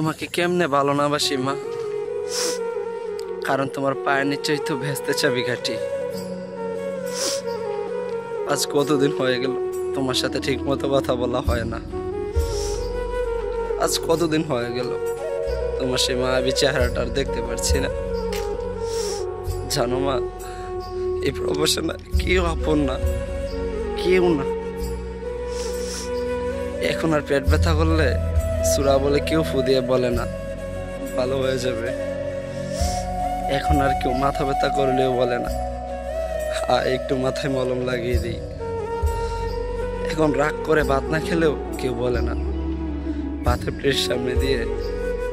তোমাকে কেমনে ভালো না বাসি মা, কারণ তোমার পায়ের নিচেই তো ভেস্তে চাবি ঘাটি। আজ কতদিন হয়ে গেল তোমার সাথে ঠিক মতো কথা বলা হয় না। আজ কতদিন হয়ে গেল তোমার সেই মায়াবী চেহারাটা আর দেখতে পারছি না। জানো মা, এই প্রবাসে কেউ আপন না, কেউ না। এখন আর পেট ব্যথা করলে সুরা বলে কেউ ফু দিয়ে বলে না ভালো হয়ে যাবে। এখন আর কেউ মাথা ব্যথা করলেও বলে না একটু মাথায় মলম লাগিয়ে দিই। এখন রাগ করে ভাত না খেলেও কেউ বলে না ভাতের প্লেট সামনে দিয়ে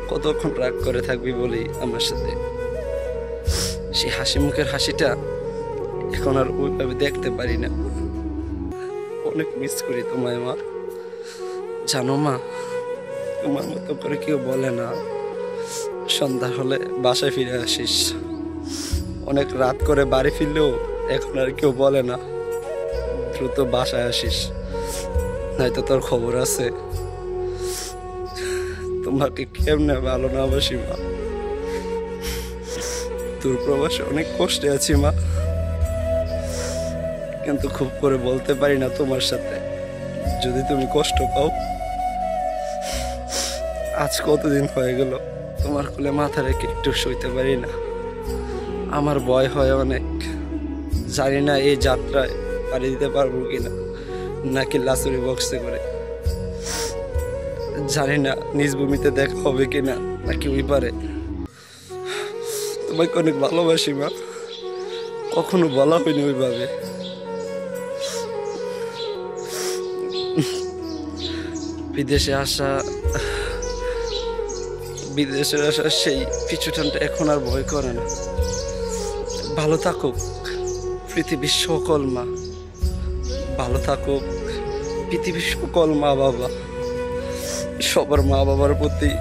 কতক্ষণ রাগ করে থাকবি বলি আমার সাথে। সেই হাসি মুখের হাসিটা এখন আর ওইভাবে দেখতে পারি না। অনেক মিস করি তোমায় মা। জানো মা, তোমার মতো করে কেউ বলে না সন্ধ্যা হলে বাসায় ফিরে আসিস। অনেক রাত করে বাড়ি ফিরলেও এখন আর কেউ বলে না দ্রুত বাসায় আসিস, নয়তো তোর খবর আছে। তোমাকে কেমনে ভালো না বাসি মা। দূর প্রবাসে অনেক কষ্টে আছি মা, কিন্তু খুব করে বলতে পারি না তোমার সাথে। যদি তুমি কষ্ট পাও, আজ কতদিন হয়ে গেল তোমার কোলে মাথা রেখে একটু শুইতে পারি না। আমার ভয় হয় অনেক। জানি না এই যাত্রায় পাড়ি দিতে পারবো কিনা, নাকি লাসুরি বক্সে করে। জানি না নিজ ভূমিতে দেখা হবে কিনা, নাকি ওই পারে। তোমাকে অনেক ভালোবাসি মা, কখনো বলা হয়নি ওইভাবে। বিদেশে আসা সেই পিছুটানটা এখন আর ভয় করে না। ভালো থাকুক পৃথিবীর সকল মা, ভালো থাকুক পৃথিবীর সকল মা বাবা। সবার মা বাবার প্রতি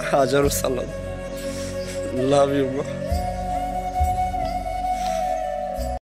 হাজারো সালাম। লাভ ইউ মা।